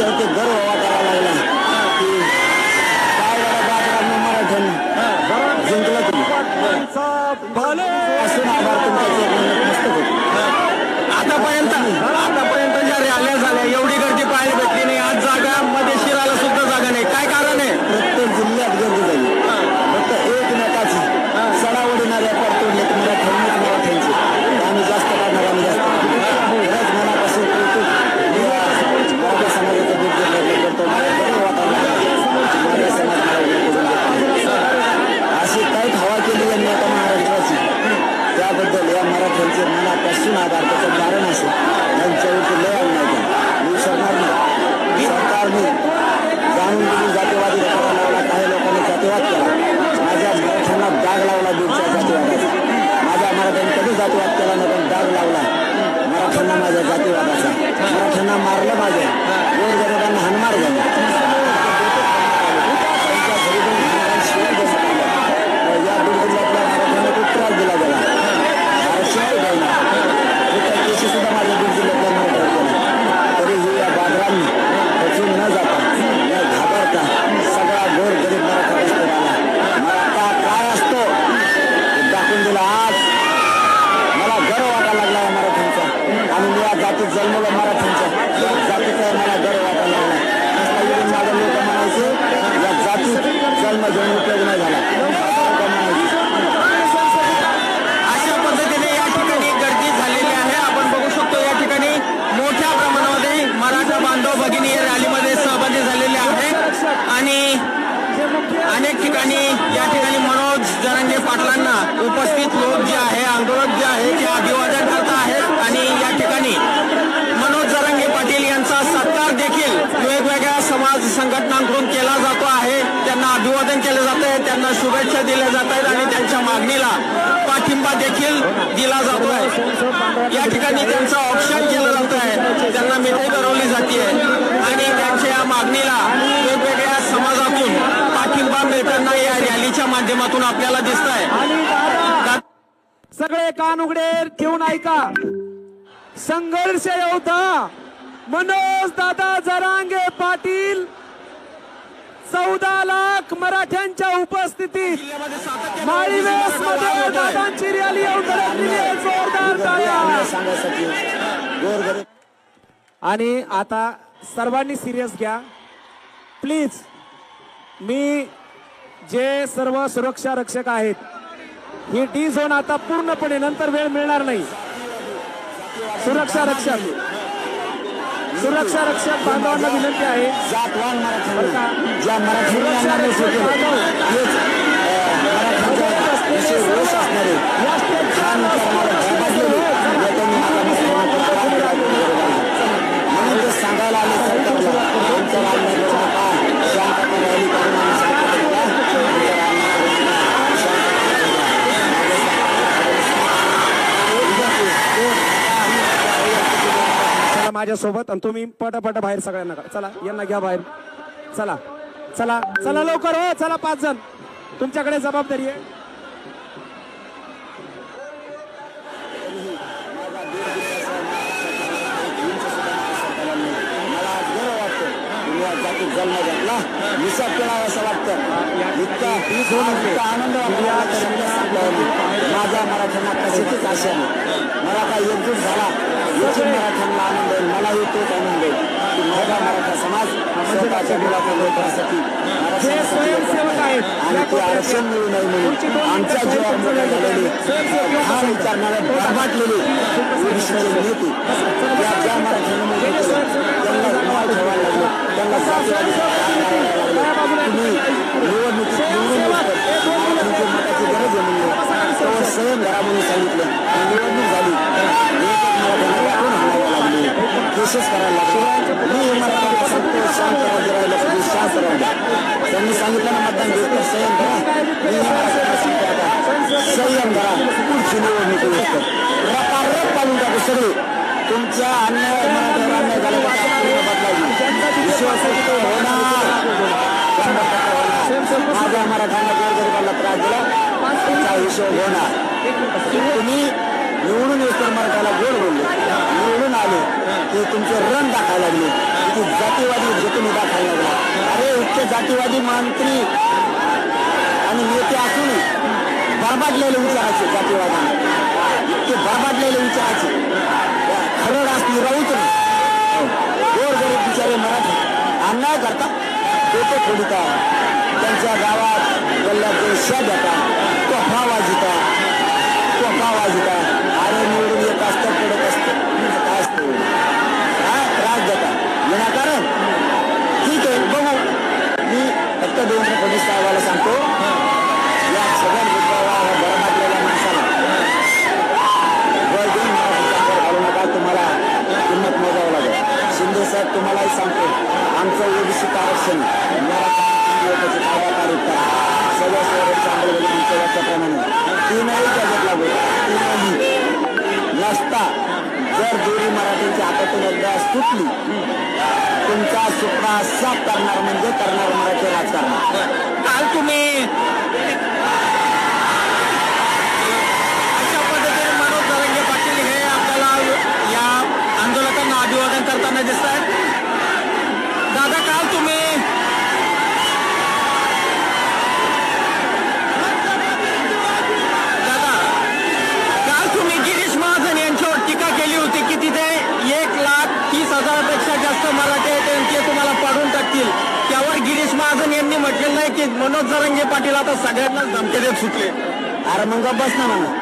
आमच्यावरती गर्व वाटायला लागला की काय बाबरांना मराठ्यांनी जिंकलं तुम्ही असून आभार तुमच्या मस्त होते. आतापर्यंत ज्या रॅल्या झाल्या एवढी गर्दी पाहायला भेटली नाही. आज जागा मध्ये शिरायला सुद्धा जागा नाही. काय कारण आहे? प्रत्येक जिल्ह्यात गर्दी झाली. फक्त एकमेकाची सडा उडणाऱ्या पर तोडले मराठ्यांची आम्ही जास्त करणार आम्ही जास्त खरंच मनापासून कौतुक माझ्या समाजाचा करतो. माझ्या समाजाला अशी काही हवा केली यांनी आता महाराष्ट्राची त्याबद्दल या मराठ्यांचे मनापासून आभार. त्याचं कारण असेल यांच्यावरती लय अन्याय मी विसरणार नाही. सरकारने जाणून बुजून जातीवादी करायला लावला. काही लोकांनी जातीवाद केला. माझ्या मराठ्यांना डाग लावला दूरच्या जातीवादाचा. माझ्या मराठ्यांनी कधी जातीवाद केला नाही पण डाग लावला मराठ्यांना माझ्या जातीवादाचा. मराठ्यांना मारलं माझ्या गोरगरिबांना हाणमार झाला. या बीड जिल्ह्यातल्या मराठ्यांना खूप त्रास दिला गेला. केशी सुद्धा माझ्या बीड जिल्ह्यातल्या मराठ्यांना तरीही या बाबरांनी खचून न जाता न घाबरता सगळा गोर गरीब मराठा रस्त्यावर आला. मराठा काय असतो दाखवून दिला. आज मला गर्व वाटायला लागला या मराठ्यांचा आणि मी या जातीत जन्मलो मराठ्यांच्या जातीचा मला गर्व वाटायला लागला. माझ्या लोक म्हणायचे या जातीत जन्म घेऊन उपयोग नाही झाला. अशा पद्धतीने या ठिकाणी गर्दी झालेली आहे. आपण बघू शकतो या ठिकाणी मोठ्या प्रमाणामध्ये मराठा बांधव भगिनी या रॅलीमध्ये सहभागी झालेले आहे आणि अनेक ठिकाणी या ठिकाणी मनोज जरांगे पाटलांना उपस्थित लोक जे आहे आंदोलक जे आहे ते अभिवादन करत आहेत आणि या ठिकाणी मनोज जरांगे पाटील यांचा सत्कार देखील वेगवेगळ्या समाज संघटनांकडून केला जातो आहे. त्यांना अभिवादन केलं जात आहे. त्यांना शुभेच्छा दिल्या जात आहेत आणि त्यांच्या मागणीला पाठिंबा देखील दिला जातो आहे. या ठिकाणी त्यांचं ऑप्शन केलं जात आहे. त्यांना मिठाई भरवली जाते आणि त्यांच्या या मागणीला वेगवेगळ्या समाजातून पाठिंबा मिळताना या रॅलीच्या माध्यमातून आपल्याला दिसत आहे. सगळे कान उघडे ठेवून ऐका. संघर्ष योद्धा मनोज दादा जरांगे पाटील 14 लाख मराठ्यांच्या उपस्थितीत माळीवेस मध्ये दादांची रॅली येऊन धडकलेली आहे. जोरदार टाळ्या. आणि आता सर्वांनी सिरियस घ्या प्लीज. मी जे सर्व सुरक्षा रक्षक आहेत ही डी झोन आता पूर्णपणे नंतर वेळ मिळणार नाही. सुरक्षा रक्षक बांधवांना विनंती आहे सांगायला आले माझ्यासोबत आणि तुम्ही पटापट बाहेर सगळ्यांना चला. यांना घ्या बाहेर. चला चला चला लवकर हो. चला 5 जण तुमच्याकडे जबाबदारी आहे. जातीत जन्म घेतला हिसाब केला असं वाटतं. इतका आनंद माझ्या मराठ्यांना कशाचीच आशा नाही. मराठा एकजूट झाला याची मराठ्यांना आनंद होईल. मलाही तोच आनंद होईल की माझा मराठा समाज स्वतःच्या मुलाच्या लेकरासाठी आणि ते आरक्षण मिळू नये म्हणून आमच्या जीवावर मोठा झालेली हा विचारणाऱ्या बरबाटलेली नेते ज्या मराठ्यांना त्यांना नाव ठेवायला लागले. त्यांना जातीवादी तुम्ही निवडणुकीत तुमची मताची गरज आहे म्हणून तेव्हा स्वयं घरामध्ये सांगितलं निवडणूक झाली. केसेस करायला लागले. मी मराठ्यांना सांगतो शांत राहिलं शांत राहिलं. त्यांनी सांगितलं ना मतदान घेतलं संयम करा. मी मराठ्यांना सांगतो आता संयम करा. पुढची निवडणूक रपारप पाडून टाकू सगळे. तुमच्या अन्याय मराठ्यावर अन्याय झाला बदलायची विश्वास होणार. माझ्या मराठ्यांना गोरगरिबाला त्रास दिला त्याचा हिशोब होणार. तुम्ही निवडून येतो मराठ्याला गोड बोलले निवडून आले ते तुमचे रन दाखवायला लागले की जातीवादी तुम्ही दाखवायला लागला. अरे इतके जातीवादी मंत्री आणि नेते असून बरबाडलेले विचारायचे जातीवादाने, इतके बरबाडलेले विचारायचे खरड असली राहूच नाही. गोरगरीब बिचारे मराठी अन्याय करता, डोके फोडिता, त्यांच्या गावात गल्ल्यात जे शेत येतात तोफा वाजिता अरे निवडून येत असतं पडत असतं काय असतं काय त्रास देतात विनाकारण. ठीक आहे बघू. मी फक्त देवेंद्र फडणवीस साहेबाला सांगतो, या सगळ्या मुद्द्याला बरबाडलेल्या माणसाला वर देऊन घालू नका, तुम्हाला किंमत मोजावं लागेल. शिंदे साहेब तुम्हालाही सांगतो, आमचं ओबीसी आरक्षण कायदा सगळं चांगलं आमच्या वाक्याप्रमाणे तीनही गॅजेट लागू, तीनही नसता जर दोरी मराठीच्या हातातून एकदा सुटली, तुमचा सुपडा साफ करणार म्हणजे करणार मराठी राजकारण. काल तुम्ही अशा पद्धतीने मनोज जरांगे पाटील हे आपल्याला या आंदोलकांना अभिवादन करताना दिसत आहेत. दादा काल तुम्ही गिरीश महाजन यांच्यावर टीका केली होती की तिथे 1,30,000पेक्षा जास्त मराठी आहेत, त्यांचे तुम्हाला पाडून टाकतील. त्यावर गिरीश महाजन यांनी म्हटलेलं नाही की मनोज जरांगे पाटील आता सगळ्यांनाच धमके देत सुटले. अरे मग बस ना म्हणा.